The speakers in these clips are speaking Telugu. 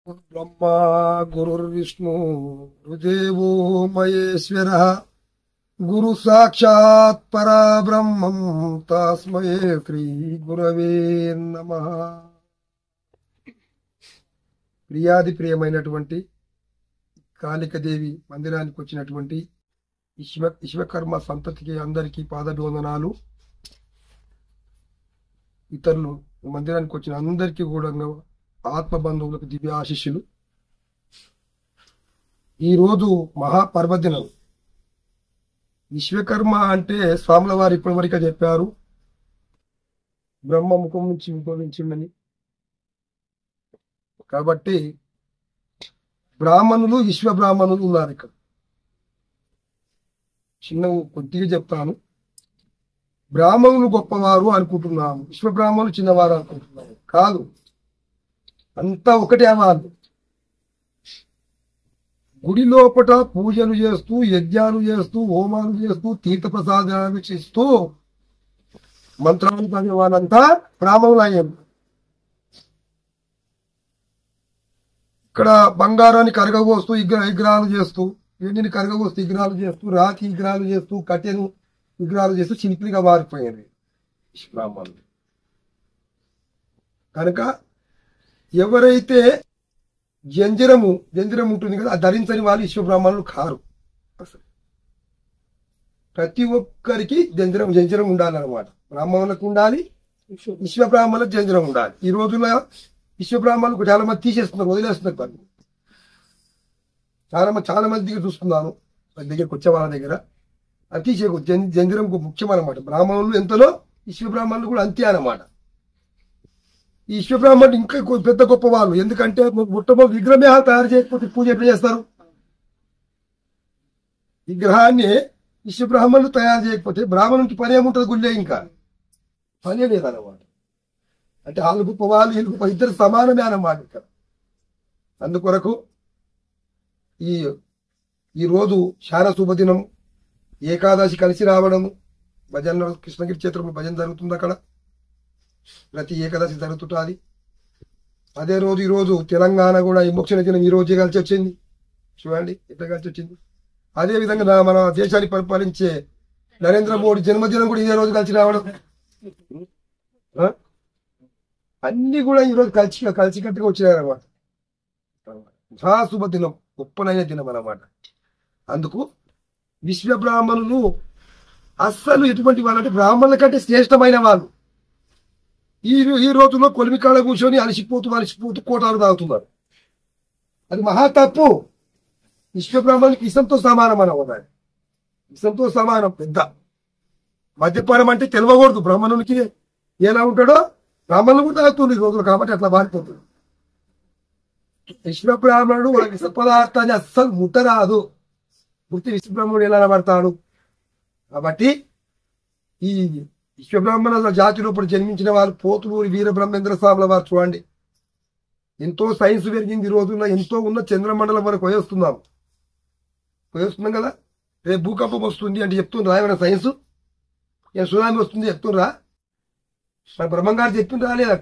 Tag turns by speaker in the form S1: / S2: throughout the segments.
S1: ब्रह्मा गुरुर्विष्णु गुरुदेवो महेश्वर गुरु साक्षात् पराब्रह्मं तस्मै श्री गुरवे नमः। ప్రియాది ప్రియమైనటువంటి కాళికదేవి మందిరానికి వచ్చినటువంటి విశ్వకర్మ సంతతికి అందరికీ పాదాభివందనాలు. ఇతరులు మందిరానికి వచ్చిన అందరికీ కూడా ఆత్మ బంధువులకు దివ్య ఆశీస్సులు. ఈరోజు మహాపర్వదినం. విశ్వకర్మ అంటే స్వాముల వారు ఇప్పటి వరకు చెప్పారు, బ్రహ్మ ముఖం నుంచి ఉద్భవించిందని. కాబట్టి బ్రాహ్మణులు విశ్వ బ్రాహ్మణులు ఉన్నారు. ఇక్కడ చిన్న కొద్దిగా చెప్తాను. బ్రాహ్మణులు గొప్పవారు అనుకుంటున్నాము, విశ్వ బ్రాహ్మణులు చిన్నవారు అనుకుంటున్నాము. కాదు, అంతా ఒకటే. వాళ్ళు గుడి లోపల పూజలు చేస్తూ, యజ్ఞాలు చేస్తూ, హోమాలు చేస్తూ, తీర్థప్రసాదాలు చేస్తూ మంత్రాలు చదివే వాళ్ళంతా బ్రాహ్మణులు అయ్యారు. ఇక్కడ బంగారాన్ని కరగబోస్తూ విగ్రహాలు చేస్తూ, వెండిని కరగబోస్తూ విగ్రహాలు చేస్తూ, రాతి విగ్రహాలు చేస్తూ, కట్టెను విగ్రహాలు చేస్తూ శిల్పిగా మారిపోయారు బ్రాహ్మణులు. కనుక ఎవరైతే జంజరం ఉంటుంది కదా, అది ధరించని వాళ్ళు విశ్వబ్రాహ్మణులు కారు. అసలు ప్రతి ఒక్కరికి జంజరం ఉండాలన్నమాట. బ్రాహ్మణులకు ఉండాలి, విశ్వబ్రాహ్మణులకు జంజరం ఉండాలి. ఈ రోజుల్లో విశ్వబ్రాహ్మణులకు చాలా మంది తీసేస్తున్నారు, వదిలేస్తున్నారు. చాలా మంది దగ్గర చూస్తున్నాను, దగ్గరకు వచ్చే వాళ్ళ దగ్గర అది తీసేకు జంజరం ముఖ్యం అన్నమాట. బ్రాహ్మణులు ఎంతలో విశ్వబ్రాహ్మణులు కూడా అంతే అన్నమాట. ఈ విశ్వబ్రాహ్మణుడు ఇంకా పెద్ద గొప్ప వాళ్ళు. ఎందుకంటే మొట్టమొదటి విగ్రహమే తయారు చేయకపోతే పూజ ఎట్లా చేస్తారు? విగ్రహాన్ని విశ్వబ్రాహ్మణులు తయారు చేయకపోతే బ్రాహ్మణునికి పని ఏముంటుంది? గుళ్ళే ఇంకా పనే లేదన్నమాట. అంటే వాళ్ళు గొప్ప వాళ్ళు, వీళ్ళు గొప్ప, ఇద్దరు సమానమే అన్నమాట ఇక్కడ. అందుకొరకు ఈ రోజు చాలా శుభదినం. ఏకాదశి కలిసి రావడము, భజన కృష్ణగిరి క్షేత్రంలో భజన జరుగుతుంది. అక్కడ ప్రతి ఏకాదశి జరుగుతుంటుంది. అదే రోజు ఈరోజు తెలంగాణ కూడా ఈ మోక్షణ దినం ఈ రోజే కలిసి వచ్చింది. చూడండి ఎట్లా కలిసి వచ్చింది. అదే విధంగా మన దేశాన్ని పరిపాలించే నరేంద్ర మోడీ జన్మదినం కూడా ఇదే రోజు కలిసి రావడం, అన్ని కూడా ఈరోజు కలిసికట్టుగా వచ్చినాయన్నమాట. మహాశుభ దినం, గొప్పనైన దినం అన్నమాట. అందుకు విశ్వబ్రాహ్మణులు అస్సలు ఎటువంటి వాళ్ళంటే బ్రాహ్మణుల కంటే శ్రేష్టమైన వాళ్ళు. ఈ రోజుల్లో కొలిమికాడ కూర్చొని అలసిపోతూ కోటాలు తాగుతున్నారు. అది మహా తప్పు. విశ్వబ్రాహ్మణునికి విషంతో సమానం అన్నమాట. విషంతో సమానం. పెద్ద మద్యపానం అంటే తెలియకూడదు. బ్రాహ్మణునికి ఎలా ఉంటాడో బ్రాహ్మణులు కూడా తాగుతుంది ఈ రోజులు. కాబట్టి అట్లా మారిపోతుంది. విశ్వబ్రాహ్మణుడు వాళ్ళ విష పదార్థాన్ని అస్సలు ముట్టరాదు. విశ్వబ్రాహ్మణుడు ఎలా పడతాడు? కాబట్టి ఈ విశ్వబ్రాహ్మణ జాతిలో ఇప్పుడు జన్మించిన వారు పోతులూరి వీరబ్రహ్మేంద్ర స్వాముల వారు చూడండి. ఎంతో సైన్స్ పెరిగింది ఈ రోజుల్లో. ఎంతో ఉన్న చంద్రమండలం వరకు పోయేస్తున్నాం కదా. రేపు భూకంపం వస్తుంది అంటే చెప్తుండ్రా ఏమైనా సైన్స్? ఏం సునామీ వస్తుంది చెప్తుండ్రా? మన బ్రహ్మంగారు చెప్పిండ్రా లేదా?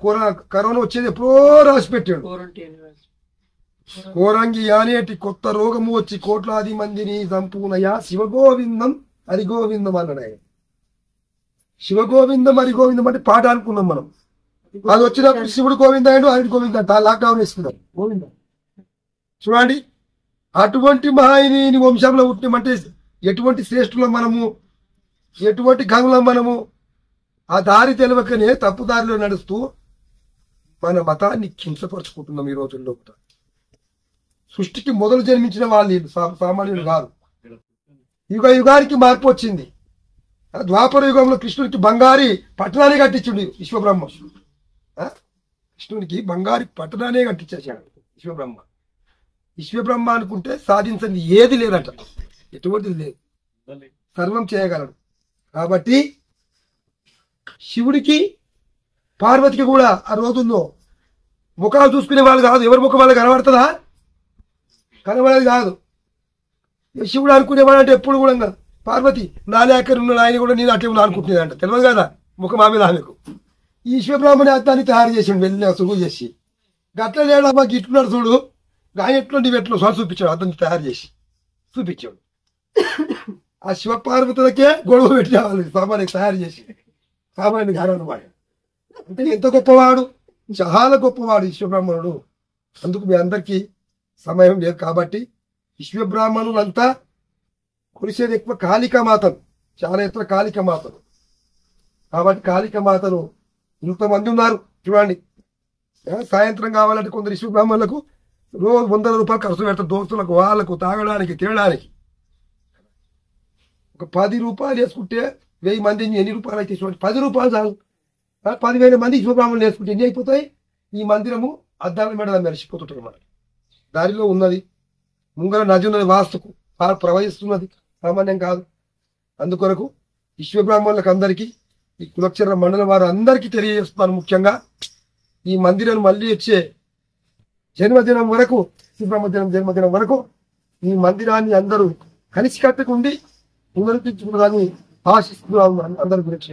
S1: కరోనా వచ్చేది ఎప్పుడో రాసి పెట్టాడు. కోరంగి అనేటి కొత్త రోగము వచ్చి కోట్లాది మందిని చంపునయా శివగోవిందం హరిగోవిందం అన్నాడు ఆయన. శివగోవిందం హరిగోవిందం అంటే పాట అనుకున్నాం మనం. అది వచ్చినప్పుడు శివుడు గోవింద అయ్యాడు, హరి గోవింద అంట. లాక్డౌన్ వేసుకున్నాం గోవింద. చూడండి, అటువంటి మహాయిని వంశంలో పుట్టినమంటే ఎటువంటి శ్రేష్ఠులం మనము, ఎటువంటి గంగులం మనము. ఆ దారి తెలియకనే తప్పుదారిలో నడుస్తూ మన మతాన్ని కించపరుచుకుంటున్నాం ఈ రోజుల్లో. సృష్టికి మొదలు జన్మించిన వాళ్ళు సామాన్యులు కాదు. యుగానికి మార్పు వచ్చింది. ద్వాపర యుగంలో కృష్ణునికి బంగారి పట్టణాన్ని కట్టించుండి విశ్వబ్రహ్మ. కృష్ణునికి బంగారి పట్టణాన్ని కట్టించేసాడు విశ్వబ్రహ్మ. విశ్వబ్రహ్మ అనుకుంటే సాధించండి ఏది లేదట, ఎటువంటిది లేదు, సర్వం చేయగలడు. కాబట్టి శివుడికి పార్వతికి కూడా ఆ రోజుల్లో ముఖాలు చూసుకునే వాళ్ళు కాదు. ఎవరి ముఖం వాళ్ళు కనబడుతుందా? కనబడేది కాదు. శివుడు అనుకునేవాడు అంటే ఎప్పుడు కూడా పార్వతి నాలేకర్ ఉన్న ఆయన కూడా నేను అట్లే ఉన్నా అనుకుంటున్నానంట. తెలియదు కదా ముఖం ఆమె ఆమెకు. ఈ విశ్వబ్రాహ్మణ అర్థాన్ని తయారు చేసిండు వెళ్ళి సులువు చేసి. గట్ల లేడా మాకు ఇట్టున్నాడు చూడు, ఆయన ఎట్లో స్వామి చూపించాడు, అతన్ని తయారు చేసి చూపించాడు. ఆ శివపార్వతులకే గొడవ పెట్టి రావాలి సామాన్యుని తయారు చేసి, సామాన్యుని గారన్నమాట. అంటే ఎంత గొప్పవాడు, చాలా గొప్పవాడు విశ్వబ్రాహ్మణుడు. అందుకు మీ అందరికీ సమయం లేదు కాబట్టి విశ్వబ్రాహ్మణులంతా కొలిసేది ఎక్కువ కాళికామాతను, చాలా ఎక్కువ కాళికామాతను. కాబట్టి కాళికామాతను ఇంతమంది ఉన్నారు చూడండి. సాయంత్రం కావాలంటే కొందరు విశ్వబ్రాహ్మణులకు రోజు 100 రూపాయలు ఖర్చు పెడతారు, దోస్తులకు వాళ్ళకు తాగడానికి తినడానికి. ఒక 10 రూపాయలు వేసుకుంటే 1000 మంది ఎన్ని రూపాయలు అయితే చూడండి, 10 రూపాయలు చాలు. 10,000 మంది శివబ్రాహ్మణులు వేసుకుంటే ఎన్ని అయిపోతాయి? ఈ మందిరము అద్దాల మీద మెరిసిపోతుంటారు. మన దారిలో ఉన్నది, ముంగర నది ఉన్నది, వాస్తుకు ప్రవహిస్తున్నది, సామాన్యం కాదు. అందుకొరకు విశ్వబ్రాహ్మణులకు అందరికీ, ఈ కులక్షర మండలం వారు అందరికీ తెలియజేస్తున్నాను. ముఖ్యంగా ఈ మందిరం మళ్ళీ వచ్చే జన్మదినం వరకు, జన్మదినం వరకు ఈ మందిరాన్ని అందరూ కలిసికట్టుకుండి పునరుద్ధరించుకున్నదాన్ని ఆశిస్తున్నాను అందరి గురించి.